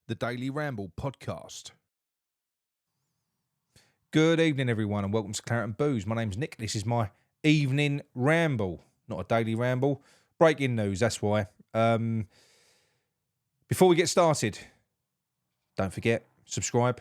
the Daily Ramble podcast. Good evening, everyone, and welcome to Claret and Booze. My name's Nick. This is my evening ramble, not a daily ramble. Breaking news, that's why. Before we get started, don't forget, subscribe,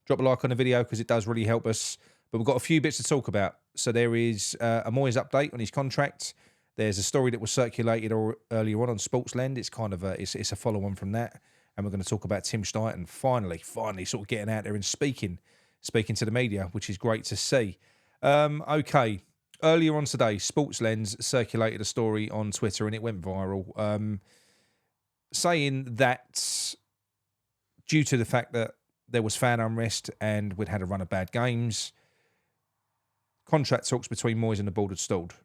drop a like on the video because it does really help us. But we've got a few bits to talk about. So there is a Moyes update on his contract. There's a story that was circulated earlier on Sportsland. It's kind of it's a follow-on from that. And we're going to talk about Tim Stein finally sort of getting out there and speaking to the media, which is great to see. Okay, earlier on today, Sportsland circulated a story on Twitter and it went viral, saying that due to the fact that there was fan unrest and we'd had a run of bad games, contract talks between Moyes and the board had stalled.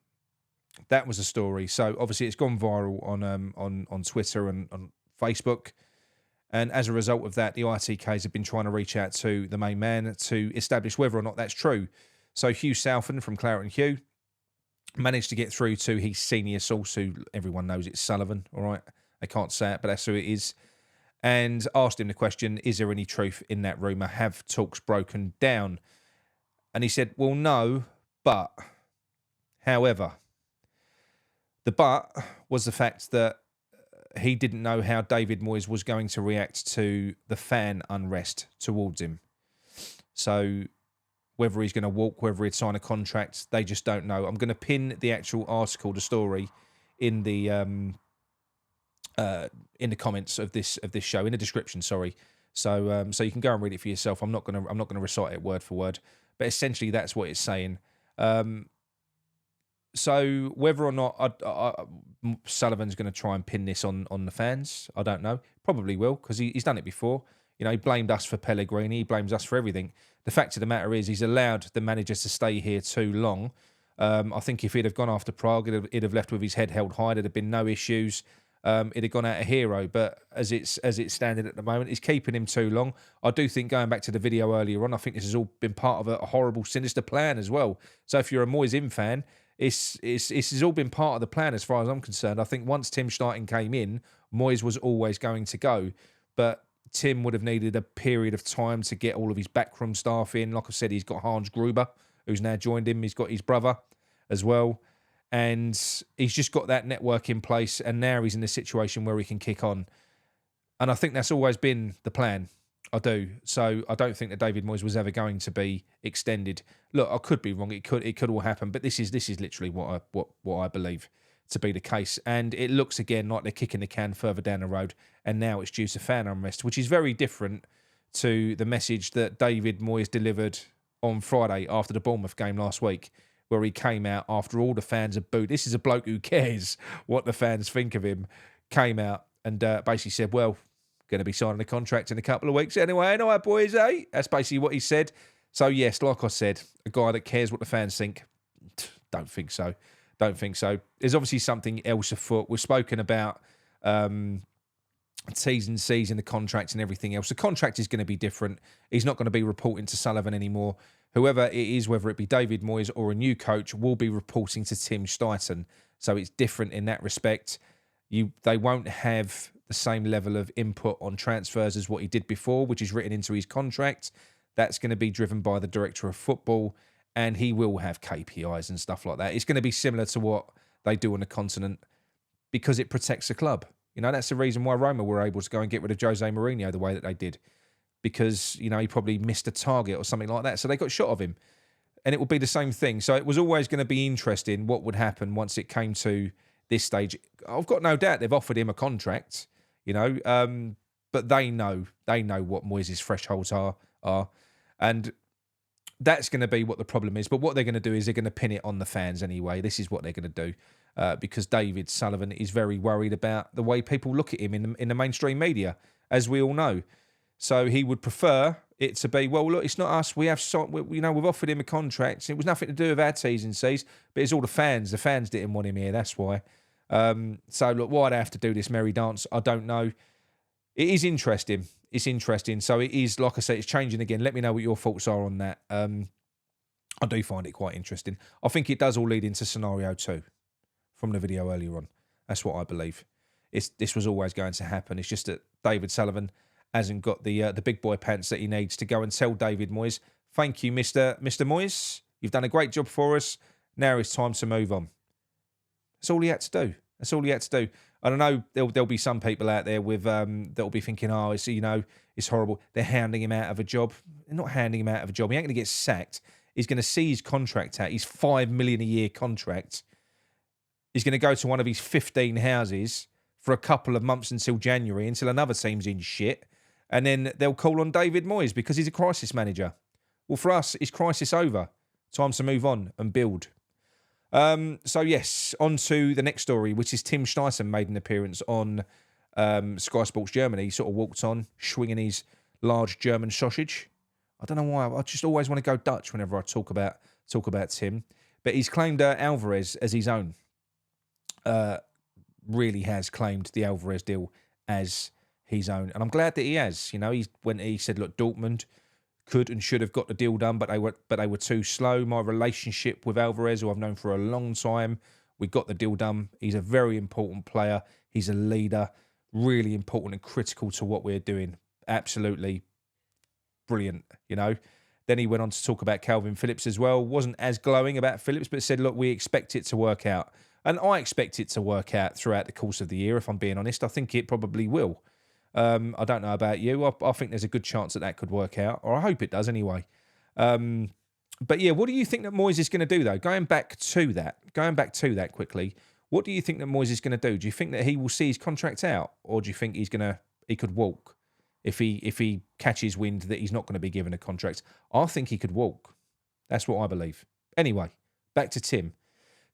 That was the story. So obviously it's gone viral on Twitter and on Facebook. And as a result of that, the ITKs have been trying to reach out to the main man to establish whether or not that's true. So Hugh Southend from Claret and Hugh managed to get through to his senior source, who everyone knows it's Sullivan, all right? I can't say it, but that's who it is. And asked him the question, is there any truth in that rumour? Have talks broken down? And he said, well, no, but. However, the but was the fact that he didn't know how David Moyes was going to react to the fan unrest towards him. So whether he's going to walk, whether he'd sign a contract, they just don't know. I'm going to pin the actual article, the story, in the comments of this show, in the description. Sorry, so you can go and read it for yourself. I'm not going to recite it word for word, but essentially that's what it's saying. So whether or not Sullivan's going to try and pin this on the fans, I don't know. Probably will, because he's done it before. You know, he blamed us for Pellegrini. He blames us for everything. The fact of the matter is he's allowed the managers to stay here too long. I think if he'd have gone after Prague, he'd have left with his head held high. There'd have been no issues. He'd have gone out a hero. But as it's standing at the moment, he's keeping him too long. I do think, going back to the video earlier on, I think this has all been part of a horrible, sinister plan as well. So if you're a Moyes in fan, It's all been part of the plan as far as I'm concerned. I think once Tim Stein came in, Moyes was always going to go. But Tim would have needed a period of time to get all of his backroom staff in. Like I said, he's got Hans Gruber, who's now joined him. He's got his brother as well. And he's just got that network in place. And now he's in a situation where he can kick on. And I think that's always been the plan. I do. So I don't think that David Moyes was ever going to be extended. Look, I could be wrong. It could all happen, but this is literally what I believe to be the case. And it looks again like they're kicking the can further down the road, and now it's due to fan unrest, which is very different to the message that David Moyes delivered on Friday after the Bournemouth game last week, where he came out after all the fans had booed. This is a bloke who cares what the fans think of him. Came out and basically said, well, going to be signing a contract in a couple of weeks anyway, boys, eh? That's basically what he said. So, yes, like I said, a guy that cares what the fans think, don't think so. There's obviously something else afoot. We've spoken about T's and C's in the contract and everything else. The contract is going to be different. He's not going to be reporting to Sullivan anymore. Whoever it is, whether it be David Moyes or a new coach, will be reporting to Tim Stein. So it's different in that respect. They won't have the same level of input on transfers as what he did before, which is written into his contract. That's going to be driven by the director of football, and he will have KPIs and stuff like that. It's going to be similar to what they do on the continent because it protects the club. You know, that's the reason why Roma were able to go and get rid of Jose Mourinho the way that they did, because, you know, he probably missed a target or something like that. So they got shot of him, and it will be the same thing. So it was always going to be interesting what would happen once it came to this stage. I've got no doubt they've offered him a contract, you know, but they know what Moyes' thresholds are, and that's going to be what the problem is. But what they're going to do is they're going to pin it on the fans anyway. This is what they're going to do, because David Sullivan is very worried about the way people look at him in the mainstream media, as we all know. So he would prefer it to be, well, look, it's not us. We've offered him a contract. It was nothing to do with our T's and C's, but it's all the fans. The fans didn't want him here. That's why. So look, why they have to do this merry dance, I don't know. It is interesting. It's interesting. So it is, like I say, it's changing again. Let me know what your thoughts are on that. I do find it quite interesting. I think it does all lead into scenario 2 from the video earlier on. That's what I believe. This was always going to happen. It's just that David Sullivan hasn't got the big boy pants that he needs to go and tell David Moyes, thank you, Mr. Moyes. You've done a great job for us. Now it's time to move on. That's all he had to do. That's all he had to do. I don't know. There'll be some people out there with that'll be thinking, oh, it's horrible. They're handing him out of a job. They're not handing him out of a job. He ain't going to get sacked. He's going to see his contract out. His $5 million a year contract. He's going to go to one of his 15 houses for a couple of months until January, until another team's in shit, and then they'll call on David Moyes because he's a crisis manager. Well, for us, it's crisis over. Time to move on and build. So yes, on to the next story, which is Tim Steidten made an appearance on Sky Sports Germany. He sort of walked on, swinging his large German sausage. I don't know why. I just always want to go Dutch whenever I talk about Tim. But he's claimed Alvarez as his own. Really has claimed the Alvarez deal as his own, and I'm glad that he has. When he said, "Look, Dortmund could and should have got the deal done, but they were too slow." My relationship with Alvarez, who I've known for a long time, we got the deal done. He's a very important player. He's a leader, really important and critical to what we're doing. Absolutely brilliant, Then he went on to talk about Calvin Phillips as well. Wasn't as glowing about Phillips, but said, look, we expect it to work out. And I expect it to work out throughout the course of the year, if I'm being honest. I think it probably will. I don't know about you. I think there's a good chance that could work out, or I hope it does anyway. But yeah, what do you think that Moyes is going to do, though? Going back to that quickly, what do you think that Moyes is going to do? Do you think that he will see his contract out, or do you think he could walk if he catches wind that he's not going to be given a contract? I think he could walk. That's what I believe. Anyway, back to Tim.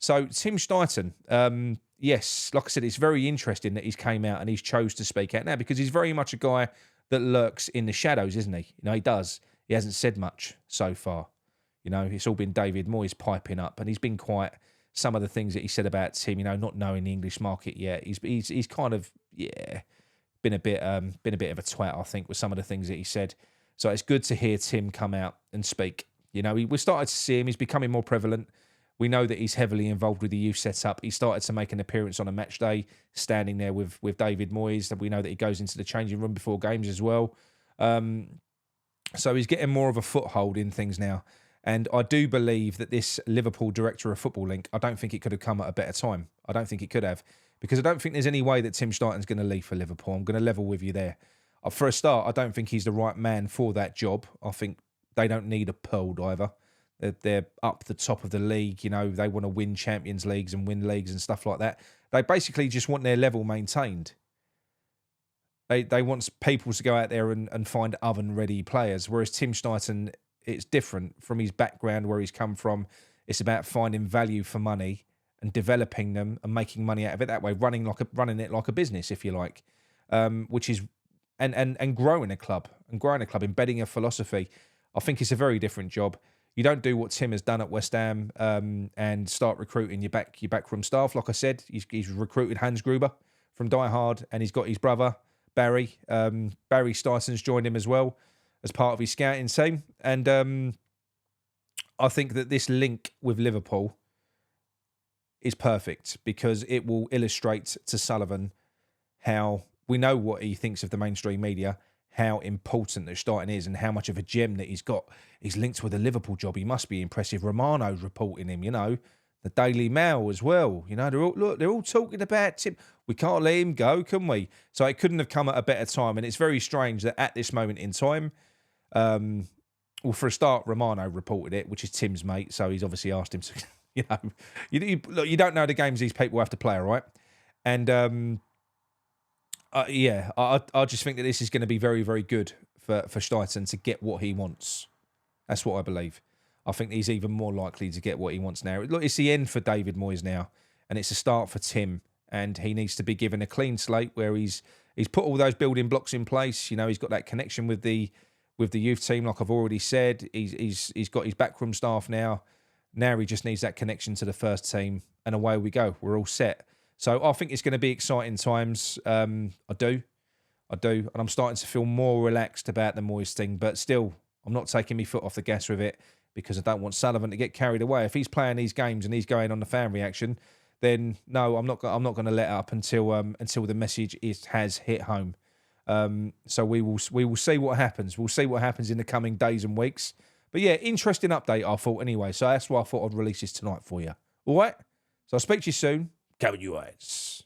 So Tim Steidten, yes, like I said, it's very interesting that he's came out and he's chose to speak out now, because he's very much a guy that lurks in the shadows, isn't he? He does. He hasn't said much so far. It's all been David Moyes piping up, and he's been quite, some of the things that he said about Tim, not knowing the English market yet. He's kind of, been a bit of a twat, I think, with some of the things that he said. So it's good to hear Tim come out and speak. We started to see him. He's becoming more prevalent. We know that he's heavily involved with the youth setup. He started to make an appearance on a match day, standing there with David Moyes. We know that he goes into the changing room before games as well. So he's getting more of a foothold in things now. And I do believe that this Liverpool director of football link, I don't think it could have come at a better time. I don't think it could have. Because I don't think there's any way that Tim Steidten's going to leave for Liverpool. I'm going to level with you there. For a start, I don't think he's the right man for that job. I think they don't need a pearl diver. They're up the top of the league. They want to win Champions Leagues and win leagues and stuff like that. They basically just want their level maintained. They want people to go out there and find oven-ready players, whereas Tim Steidten, it's different from his background, where he's come from. It's about finding value for money and developing them and making money out of it that way, running it like a business, if you like, which is and growing a club, embedding a philosophy. I think it's a very different job. You don't do what Tim has done at West Ham and start recruiting your backroom staff. Like I said, he's recruited Hans Gruber from Die Hard, and he's got his brother Barry. Barry Steidten's joined him as well as part of his scouting team, and I think that this link with Liverpool is perfect, because it will illustrate to Sullivan how we know what he thinks of the mainstream media, how important that Steidten is, and how much of a gem that he's got. He's linked with a Liverpool job. He must be impressive. Romano's reporting him, the Daily Mail as well. They're all talking about him. We can't let him go, can we? So it couldn't have come at a better time. And it's very strange that at this moment in time, well, for a start, Romano reported it, which is Tim's mate. So he's obviously asked him to, you don't know the games these people have to play, all right? And I just think that this is going to be very, very good for Steidten to get what he wants. That's what I believe. I think he's even more likely to get what he wants now. Look, it's the end for David Moyes now, and it's a start for Tim. And he needs to be given a clean slate where he's put all those building blocks in place. He's got that connection with the youth team, like I've already said. He's got his backroom staff now. Now he just needs that connection to the first team, and away we go. We're all set. So I think it's going to be exciting times. I do. And I'm starting to feel more relaxed about the Moyes thing, but still, I'm not taking my foot off the gas with it, because I don't want Sullivan to get carried away. If he's playing these games and he's going on the fan reaction, then no, I'm not going to let up until the message has hit home. So we will see what happens. We'll see what happens in the coming days and weeks. But yeah, interesting update, I thought, anyway. So that's why I thought I'd release this tonight for you. All right? So I'll speak to you soon. Go Moyes.